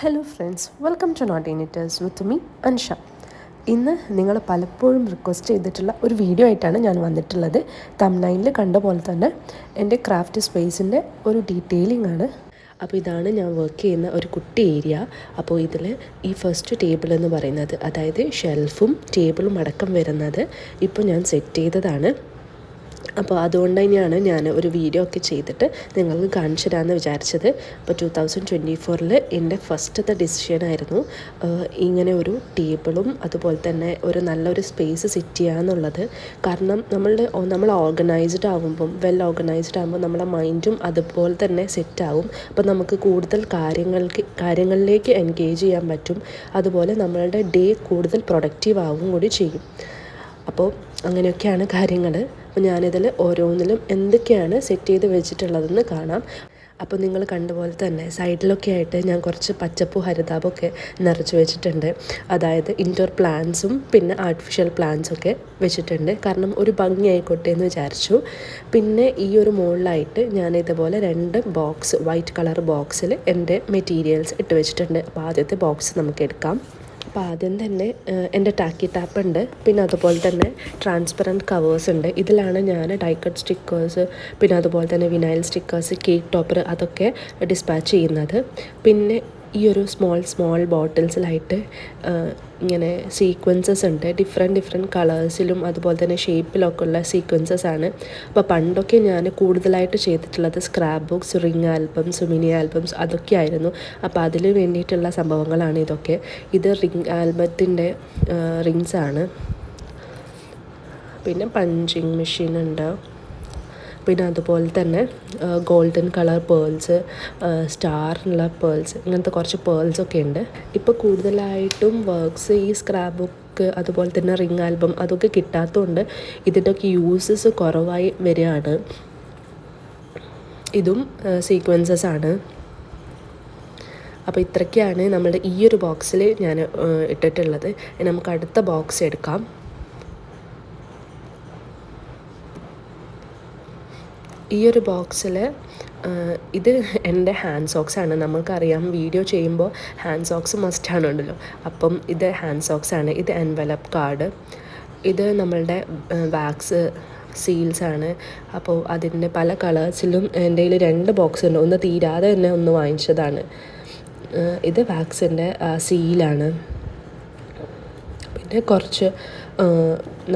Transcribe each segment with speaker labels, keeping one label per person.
Speaker 1: Hello friends, welcome to note initiators with me Ansha. ഇന്ന് നിങ്ങൾ പലപ്പോഴും റിക്വസ്റ്റ് ചെയ്തിട്ടുള്ള ഒരു വീഡിയോ ആയിട്ടാണ് ഞാൻ വന്നിട്ടുള്ളത്. തംബ്നൈലിൽ കണ്ട പോലെ തന്നെ എൻ്റെ ക്രാഫ്റ്റ് സ്പേസിൻ്റെ ഒരു ഡീറ്റെയിലിംഗ് ആണ്. അപ്പോൾ ഇതാണ് ഞാൻ വർക്ക് ചെയ്യുന്ന ഒരു കുട്ടി ഏരിയ. അപ്പോൾ ഇതിൽ ഈ ഫസ്റ്റ് ടേബിൾ എന്ന് പറയുന്നത്, അതായത് ഷെൽഫും ടേബിളും അടക്കം വരുന്നത് ഇപ്പോൾ ഞാൻ സെറ്റ് ചെയ്തതാണ്. അപ്പോൾ അതുകൊണ്ട് തന്നെയാണ് ഞാൻ ഒരു വീഡിയോ ഒക്കെ ചെയ്തിട്ട് നിങ്ങൾക്ക് കാണിച്ചു തരാമെന്ന് വിചാരിച്ചത്. അപ്പോൾ 2024 എൻ്റെ ഫസ്റ്റത്തെ ഡിസിഷനായിരുന്നു ഇങ്ങനെ ഒരു ടേബിളും അതുപോലെ തന്നെ ഒരു നല്ലൊരു സ്പേസ് സെറ്റ് ചെയ്യുക എന്നുള്ളത്. കാരണം നമ്മൾ ഓർഗനൈസ്ഡ് ആകുമ്പം ഓർഗനൈസ്ഡ് ആകുമ്പോൾ നമ്മുടെ മൈൻഡും അതുപോലെ തന്നെ സെറ്റാവും. അപ്പോൾ നമുക്ക് കൂടുതൽ കാര്യങ്ങളിലേക്ക് എൻഗേജ് ചെയ്യാൻ പറ്റും. അതുപോലെ നമ്മളുടെ ഡേ കൂടുതൽ പ്രൊഡക്റ്റീവ് ആവും കൂടി ചെയ്യും. അപ്പോൾ അങ്ങനെയൊക്കെയാണ് കാര്യങ്ങൾ. അപ്പോൾ ഞാനിതിൽ ഓരോന്നിലും എന്തൊക്കെയാണ് സെറ്റ് ചെയ്ത് വെച്ചിട്ടുള്ളതെന്ന് കാണാം. അപ്പോൾ നിങ്ങൾ കണ്ടുപോലെ തന്നെ സൈഡിലൊക്കെ ആയിട്ട് ഞാൻ കുറച്ച് പച്ചപ്പും ഹരിതാപമൊക്കെ നിറച്ച് വെച്ചിട്ടുണ്ട്. അതായത് ഇൻഡോർ പ്ലാന്റ്സും പിന്നെ ആർട്ടിഫിഷ്യൽ പ്ലാന്റ്സൊക്കെ വെച്ചിട്ടുണ്ട്. കാരണം ഒരു ഭംഗി ആയിക്കോട്ടെ എന്ന് വിചാരിച്ചു. പിന്നെ ഈ ഒരു മുകളിലായിട്ട് ഞാൻ ഇതുപോലെ 2 ബോക്സ്, വൈറ്റ് കളർ ബോക്സിൽ എൻ്റെ മെറ്റീരിയൽസ് ഇട്ട് വെച്ചിട്ടുണ്ട്. അപ്പോൾ ആദ്യത്തെ ബോക്സ് നമുക്ക് എടുക്കാം. അപ്പോൾ ആദ്യം തന്നെ എൻ്റെ ടാക്കി ടാപ്പ് ഉണ്ട്. പിന്നെ അതുപോലെ തന്നെ ട്രാൻസ്പെറൻറ്റ് കവേഴ്സ് ഉണ്ട്. ഇതിലാണ് ഞാൻ ഡൈ കട്ട് സ്റ്റിക്കേഴ്സ്, പിന്നെ അതുപോലെ തന്നെ വിനൈൽ സ്റ്റിക്കേഴ്സ്, കേക്ക് ടോപ്പർ അതൊക്കെ ഡിസ്പാച്ച് ചെയ്യുന്നത്. പിന്നെ ഈ ഒരു സ്മോൾ ബോട്ടിൽസിലായിട്ട് ഇങ്ങനെ സീക്വൻസസ് ഉണ്ട്. ഡിഫറെൻറ്റ് കളേഴ്സിലും അതുപോലെ തന്നെ ഷേപ്പിലൊക്കെ ഉള്ള സീക്വൻസസ് ആണ്. അപ്പോൾ പണ്ടൊക്കെ ഞാൻ കൂടുതലായിട്ട് ചെയ്തിട്ടുള്ളത് scrap books, ring albums, mini albums അതൊക്കെ ആയിരുന്നു. അപ്പോൾ അതിൽ വേണ്ടിയിട്ടുള്ള സംഭവങ്ങളാണ് ഇതൊക്കെ. ഇത് റിംഗ് ആൽബത്തിൻ്റെ റിങ്സാണ്. പിന്നെ പഞ്ചിങ് മെഷീൻ ഉണ്ട്. പിന്നെ അതുപോലെ തന്നെ ഗോൾഡൻ കളർ പേൾസ്, സ്റ്റാറിനുള്ള പേൾസ്, ഇങ്ങനത്തെ കുറച്ച് പേൾസൊക്കെ ഉണ്ട്. ഇപ്പോൾ കൂടുതലായിട്ടും വർക്ക്സ് ഈ സ്ക്രാപ്പ് ബുക്ക് അതുപോലെ തന്നെ റിംഗ് ആൽബം അതൊക്കെ കിട്ടാത്തതുകൊണ്ട് ഇതിൻ്റെയൊക്കെ യൂസസ് കുറവായി വരികയാണ്. ഇതും സീക്വൻസസ് ആണ്. അപ്പോൾ ഇത്രയ്ക്കാണ് നമ്മുടെ ഈ ഒരു ബോക്സിൽ ഞാൻ ഇട്ടിട്ടുള്ളത്. നമുക്ക് അടുത്ത ബോക്സ് എടുക്കാം. ഈ ഒരു ബോക്സിൽ ഇത് എൻ്റെ ഹാൻഡ് സോക്സാണ്. നമുക്കറിയാം വീഡിയോ ചെയ്യുമ്പോൾ ഹാൻഡ് സോക്സ് മസ്റ്റാണുണ്ടല്ലോ. അപ്പം ഇത് ഹാൻഡ് സോക്സാണ്. ഇത് എൻവലപ്പ് കാർഡ്. ഇത് നമ്മളുടെ വാക്സ് സീൽസാണ്. അപ്പോൾ അതിൻ്റെ പല കളേഴ്സിലും എൻ്റെ കയ്യിൽ 2 ബോക്സ് ഉണ്ട്. ഒന്ന് തീരാതെ തന്നെ ഒന്ന് വാങ്ങിച്ചതാണ്. ഇത് വാക്സിൻ്റെ സീലാണ്. പിന്നെ കുറച്ച്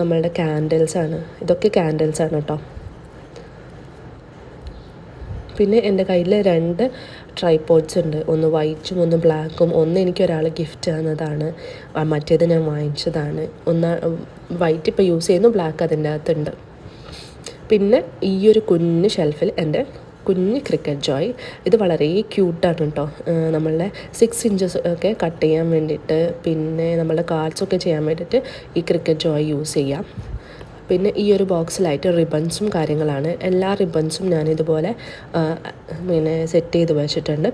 Speaker 1: നമ്മളുടെ ക്യാൻഡിൽസാണ്. ഇതൊക്കെ ക്യാൻഡിൽസാണ് കേട്ടോ. പിന്നെ എൻ്റെ കയ്യിൽ 2 ട്രൈപോഡ്സ് ഉണ്ട്. ഒന്ന് വൈറ്റും ഒന്ന് ബ്ലാക്കും. ഒന്ന് എനിക്കൊരാൾ ഗിഫ്റ്റ് തന്നതാണ്, മറ്റേത് ഞാൻ വാങ്ങിച്ചതാണ്. വൈറ്റ് ഇപ്പോൾ യൂസ് ചെയ്യുന്നു, ബ്ലാക്ക് അതിൻ്റെ അകത്തുണ്ട്. പിന്നെ ഈ ഒരു കുഞ്ഞ് ഷെൽഫിൽ എൻ്റെ കുഞ്ഞ് ക്രിക്കറ്റ് ജോയ്. ഇത് വളരെ ക്യൂട്ടാണ് കേട്ടോ. നമ്മളുടെ 6 ഇഞ്ചസ് ഒക്കെ കട്ട് ചെയ്യാൻ വേണ്ടിയിട്ട്, പിന്നെ നമ്മളുടെ കാർഡ്സൊക്കെ ചെയ്യാൻ വേണ്ടിയിട്ട് ഈ ക്രിക്കറ്റ് ജോയ് യൂസ് ചെയ്യാം. പിന്നെ ഈ ഒരു ബോക്സിലായിട്ട് റിബൺസും കാര്യങ്ങളാണ്. എല്ലാ റിബൺസും ഞാനിതുപോലെ പിന്നെ സെറ്റ് ചെയ്ത് വെച്ചിട്ടുണ്ട്.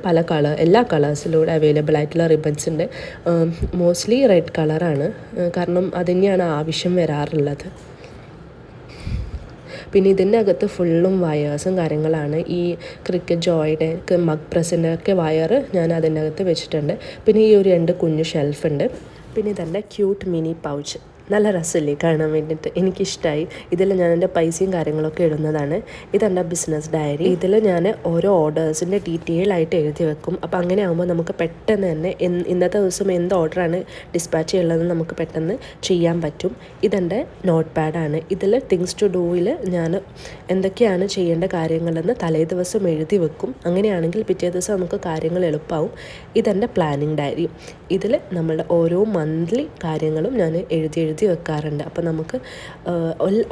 Speaker 1: എല്ലാ കളേഴ്സിലൂടെ അവൈലബിൾ ആയിട്ടുള്ള റിബൺസ് ഉണ്ട്. മോസ്റ്റ്ലി റെഡ് കളറാണ്, കാരണം അതുതന്നെയാണ് ആവശ്യം വരാറുള്ളത്. പിന്നെ ഇതിൻ്റെ അകത്ത് ഫുള്ളും വയേഴ്സും കാര്യങ്ങളാണ്. ഈ ക്രിക്കറ്റ് ജോയുടെ മഗ് പ്രസിൻ്റെ ഒക്കെ വയർ ഞാൻ അതിൻ്റെ അകത്ത് വെച്ചിട്ടുണ്ട്. പിന്നെ ഈ ഒരു 2 കുഞ്ഞു ഷെൽഫുണ്ട്. പിന്നെ ഇതെൻ്റെ ക്യൂട്ട് മിനി പൗച്ച്. നല്ല രസമില്ലേ കാണാൻ വേണ്ടിയിട്ട്? എനിക്കിഷ്ടമായി. ഇതിൽ ഞാൻ എൻ്റെ പൈസയും കാര്യങ്ങളൊക്കെ ഇടുന്നതാണ്. ഇതെൻ്റെ ബിസിനസ് ഡയറി. ഇതിൽ ഞാൻ ഓരോ ഓർഡേഴ്സിൻ്റെ ഡീറ്റെയിൽ ആയിട്ട് എഴുതി വെക്കും. അപ്പോൾ അങ്ങനെ ആകുമ്പോൾ നമുക്ക് പെട്ടെന്ന് തന്നെ ഇന്നത്തെ ദിവസം എന്ത് ഓർഡറാണ് ഡിസ്പാച്ച് ചെയ്യുന്നതെന്ന് നമുക്ക് പെട്ടെന്ന് ചെയ്യാൻ പറ്റും. ഇതെൻ്റെ നോട്ട് പാഡാണ്. ഇതിൽ തിങ്സ് ടു ഡൂയിൽ ഞാൻ എന്തൊക്കെയാണ് ചെയ്യേണ്ട കാര്യങ്ങളെന്ന് തലേ ദിവസം എഴുതി വെക്കും. അങ്ങനെയാണെങ്കിൽ പിറ്റേ ദിവസം നമുക്ക് കാര്യങ്ങൾ എളുപ്പമാവും. ഇതെൻ്റെ പ്ലാനിങ് ഡയറി. ഇതിൽ നമ്മളുടെ ഓരോ മന്ത്ലി കാര്യങ്ങളും ഞാൻ എഴുതി വെക്കാറുണ്ട്. അപ്പോൾ നമുക്ക്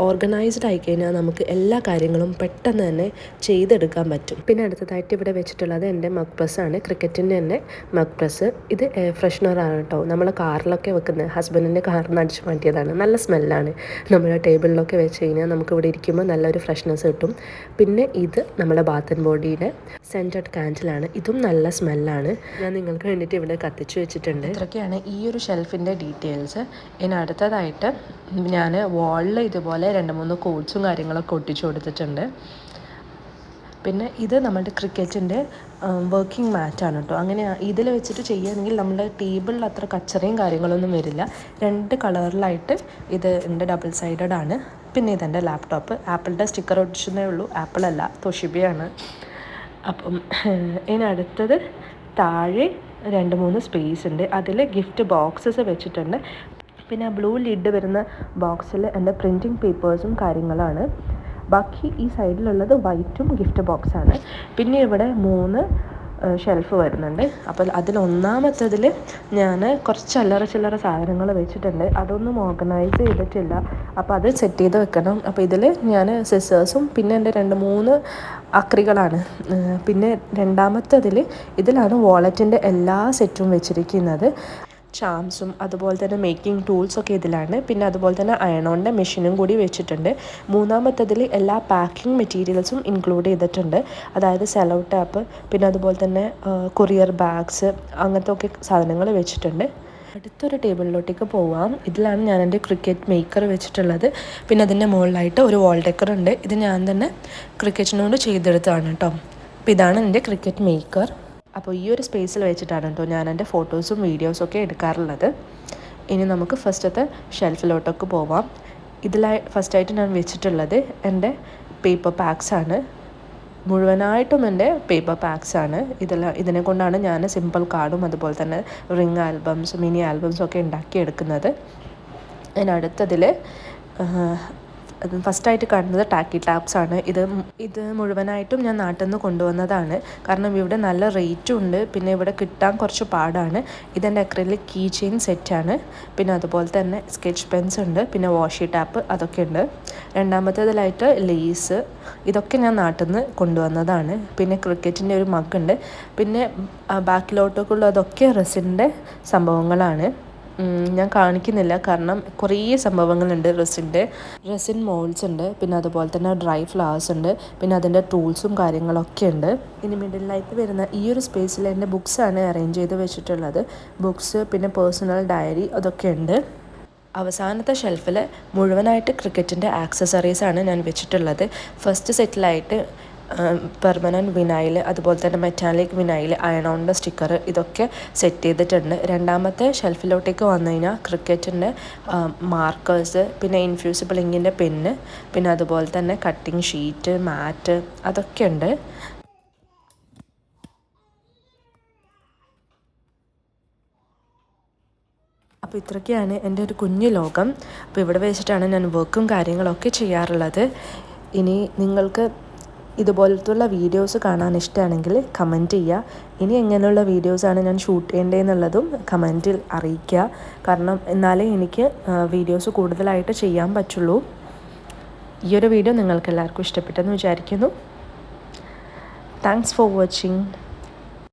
Speaker 1: ഓർഗനൈസ്ഡ് ആയിക്കഴിഞ്ഞാൽ നമുക്ക് എല്ലാ കാര്യങ്ങളും പെട്ടെന്ന് തന്നെ ചെയ്തെടുക്കാൻ പറ്റും. പിന്നെ അടുത്തതായിട്ട് ഇവിടെ വെച്ചിട്ടുള്ളത് എൻ്റെ മഗ് പ്രസ്സാണ്. ക്രിക്കറ്റിൻ്റെ തന്നെ മഗ് പ്രസ്. ഇത് എയർ ഫ്രഷ്നറാണ് കേട്ടോ. നമ്മൾ കാറിലൊക്കെ വെക്കുന്നത്, ഹസ്ബൻഡിൻ്റെ കാറിൽ നിന്ന് അടിച്ച് മാറ്റിയതാണ്. നല്ല സ്മെല്ലാണ്. നമ്മൾ ടേബിളിലൊക്കെ വെച്ച് കഴിഞ്ഞാൽ നമുക്ക് ഇവിടെ ഇരിക്കുമ്പോൾ നല്ലൊരു ഫ്രഷ്നെസ് കിട്ടും. പിന്നെ ഇത് നമ്മുടെ ബാത്ത് ആൻഡ് ബോഡിയുടെ സെൻറ്റഡ് കാൻഡിലാണ്. ഇതും നല്ല സ്മെല്ലാണ്. ഞാൻ നിങ്ങൾക്ക് വേണ്ടിയിട്ട് ഇവിടെ കത്തിച്ച് വെച്ചിട്ടുണ്ട്. ഇത്രയൊക്കെയാണ് ഈ ഒരു ഷെൽഫിൻ്റെ ഡീറ്റെയിൽസ്. ഇനി അടുത്തതായിട്ട് ഞാൻ വാളിൽ ഇതുപോലെ 2-3 കോട്ട്സും കാര്യങ്ങളൊക്കെ ഒട്ടിച്ചു കൊടുത്തിട്ടുണ്ട്. പിന്നെ ഇത് നമ്മുടെ ക്രിക്കറ്റിൻ്റെ വർക്കിംഗ് മാറ്റാണ് കേട്ടോ. അങ്ങനെ ഇതിൽ വെച്ചിട്ട് ചെയ്യുകയാണെങ്കിൽ നമ്മുടെ ടേബിളിൽ അത്ര കച്ചറയും കാര്യങ്ങളൊന്നും വരില്ല. 2 കളറിലായിട്ട് ഇത് ഉണ്ട്, ഡബിൾ സൈഡഡ് ആണ്. പിന്നെ ഇതെൻ്റെ ലാപ്ടോപ്പ്. ആപ്പിളിൻ്റെ സ്റ്റിക്കർ ഒട്ടിച്ചതേ ഉള്ളൂ, ആപ്പിളല്ല തോഷിബയാണ്. അപ്പം ഇതിനടുത്തത് താഴെ 2-3 സ്പേസ് ഉണ്ട്. അതിൽ ഗിഫ്റ്റ് ബോക്സസ് വെച്ചിട്ടുണ്ട്. പിന്നെ ബ്ലൂ ലിഡ് വരുന്ന ബോക്സിൽ എൻ്റെ പ്രിൻറ്റിങ് പേപ്പേഴ്സും കാര്യങ്ങളാണ്. ബാക്കി ഈ സൈഡിലുള്ളത് വൈറ്റും ഗിഫ്റ്റ് ബോക്സാണ്. പിന്നെ ഇവിടെ 3 ഷെൽഫ് വരുന്നുണ്ട്. അപ്പോൾ അതിലൊന്നാമത്തതിൽ ഞാൻ കുറച്ച് ചില്ലറ സാധനങ്ങൾ വെച്ചിട്ടുണ്ട്. അതൊന്നും ഓർഗനൈസ് ചെയ്തിട്ടില്ല, അപ്പോൾ അത് സെറ്റ് ചെയ്ത് വെക്കണം. അപ്പോൾ ഇതിൽ ഞാൻ സിസേഴ്സും പിന്നെ എൻ്റെ 2-3 അക്രികളാണ്. പിന്നെ രണ്ടാമത്തതിൽ ഇതിലാണ് വാലറ്റിൻ്റെ എല്ലാ സെറ്റും വെച്ചിരിക്കുന്നത്. ചാംസും അതുപോലെ തന്നെ മേക്കിംഗ് ടൂൾസൊക്കെ ഇതിലാണ്. പിന്നെ അതുപോലെ തന്നെ അയണോണിൻ്റെ മെഷീനും കൂടി വെച്ചിട്ടുണ്ട്. മൂന്നാമത്തതിൽ എല്ലാ പാക്കിംഗ് മെറ്റീരിയൽസും ഇൻക്ലൂഡ് ചെയ്തിട്ടുണ്ട്. അതായത് സെലോ ടാപ്പ്, പിന്നെ അതുപോലെ തന്നെ കൊറിയർ ബാഗ്സ്, അങ്ങനത്തെ ഒക്കെ സാധനങ്ങൾ വെച്ചിട്ടുണ്ട്. അടുത്തൊരു ടേബിളിലോട്ടേക്ക് പോവാം. ഇതിലാണ് ഞാൻ എൻ്റെ ക്രിക്കറ്റ് മേക്കർ വെച്ചിട്ടുള്ളത്. പിന്നെ അതിൻ്റെ മുകളിലായിട്ട് ഒരു വാൾ ഡെക്കർ ഉണ്ട്. ഇത് ഞാൻ തന്നെ ക്രിക്കറ്റിനോട് ചെയ്തെടുത്തതാണ് കേട്ടോ. അപ്പോൾ ഇതാണ് എൻ്റെ ക്രിക്കറ്റ് മേക്കർ. അപ്പോൾ ഈ ഒരു സ്പേസിൽ വെച്ചിട്ടാണ് കേട്ടോ ഞാൻ എൻ്റെ ഫോട്ടോസും വീഡിയോസൊക്കെ എടുക്കാറുള്ളത്. ഇനി നമുക്ക് ഫസ്റ്റത്തെ ഷെൽഫിലോട്ടൊക്കെ പോവാം. ഫസ്റ്റായിട്ട് ഞാൻ വെച്ചിട്ടുള്ളത് എൻ്റെ പേപ്പർ പാക്സാണ്. മുഴുവനായിട്ടും എൻ്റെ പേപ്പർ പാക്സാണ്. ഇതിനെ കൊണ്ടാണ് ഞാൻ സിമ്പിൾ കാർഡും അതുപോലെ തന്നെ റിംഗ് ആൽബംസ്, മിനി ആൽബംസും ഒക്കെ ഉണ്ടാക്കിയെടുക്കുന്നത്. അതിനടുത്തതിൽ ഫസ്റ്റായിട്ട് കാണുന്നത് ടാക്കി ടാപ്സ് ആണ്. ഇത് മുഴുവനായിട്ടും ഞാൻ നാട്ടിൽ നിന്ന് കൊണ്ടുവന്നതാണ്. കാരണം ഇവിടെ നല്ല റേറ്റും ഉണ്ട്, പിന്നെ ഇവിടെ കിട്ടാൻ കുറച്ച് പാടാണ്. ഇതെൻ്റെ അക്രിലിക് കീ ചെയിൻ സെറ്റാണ്. പിന്നെ അതുപോലെ തന്നെ സ്കെച്ച് പെൻസ് ഉണ്ട്, പിന്നെ വാഷി ടാപ്പ് അതൊക്കെ ഉണ്ട്. രണ്ടാമത്തേതിലായിട്ട് ലേസ്, ഇതൊക്കെ ഞാൻ നാട്ടിൽ നിന്ന് കൊണ്ടുവന്നതാണ്. പിന്നെ ക്രിക്കറ്റിൻ്റെ ഒരു മഗ്ഗുണ്ട്. പിന്നെ ബാക്കിലോട്ടൊക്കെയുള്ളതൊക്കെ റെസിൻ്റെ സംഭവങ്ങളാണ്. ഞാൻ കാണിക്കുന്നില്ല, കാരണം കുറേ സംഭവങ്ങളുണ്ട്. റെസിൻ മോൾഡ്സ് ഉണ്ട്, പിന്നെ അതുപോലെ തന്നെ ഡ്രൈ ഫ്ലവേഴ്സ് ഉണ്ട്, പിന്നെ അതിൻ്റെ ടൂൾസും കാര്യങ്ങളൊക്കെ ഉണ്ട്. ഇനി മിഡിലായിട്ട് വരുന്ന ഈ ഒരു സ്പേസിൽ എൻ്റെ ബുക്സാണ് അറേഞ്ച് ചെയ്ത് വെച്ചിട്ടുള്ളത്. ബുക്സ്, പിന്നെ പേഴ്സണൽ ഡയറി അതൊക്കെ ഉണ്ട്. അവസാനത്തെ ഷെൽഫിൽ മുഴുവനായിട്ട് ക്രിക്കറ്റിൻ്റെ ആക്സസറീസാണ് ഞാൻ വെച്ചിട്ടുള്ളത്. ഫസ്റ്റ് സെറ്റിലായിട്ട് പെർമനൻറ്റ് വിനൈൽ, അതുപോലെ തന്നെ മെറ്റാലിക് വിനൈൽ, അയണോണിൻ്റെ സ്റ്റിക്കർ, ഇതൊക്കെ സെറ്റ് ചെയ്തിട്ടുണ്ട്. രണ്ടാമത്തെ ഷെൽഫിലോട്ടേക്ക് വന്നു കഴിഞ്ഞാൽ ക്രിക്കറ്റിൻ്റെ മാർക്കേഴ്സ്, പിന്നെ ഇൻഫ്യൂസിബിൾ ഇങ്കിൻ്റെ പെന്ന്, പിന്നെ അതുപോലെ തന്നെ കട്ടിങ് ഷീറ്റ്, മാറ്റ് അതൊക്കെ ഉണ്ട്. അപ്പോൾ ഇത്രയൊക്കെയാണ് എൻ്റെ ഒരു കുഞ്ഞു ലോകം. അപ്പോൾ ഇവിടെ വെച്ചിട്ടാണ് ഞാൻ വർക്കും കാര്യങ്ങളൊക്കെ ചെയ്യാറുള്ളത്. ഇനി നിങ്ങൾക്ക് ഇതുപോലത്തുള്ള വീഡിയോസ് കാണാൻ ഇഷ്ടമാണെങ്കിൽ കമൻറ്റ് ചെയ്യുക. ഇനി എങ്ങനെയുള്ള വീഡിയോസാണ് ഞാൻ ഷൂട്ട് ചെയ്യേണ്ടതെന്നുള്ളതും കമൻറ്റിൽ അറിയിക്കുക. കാരണം എന്നാലേ എനിക്ക് വീഡിയോസ് കൂടുതലായിട്ട് ചെയ്യാൻ പറ്റുള്ളൂ. ഈ ഒരു വീഡിയോ നിങ്ങൾക്ക് എല്ലാവർക്കും ഇഷ്ടപ്പെട്ടെന്ന് വിചാരിക്കുന്നു. Thanks for watching.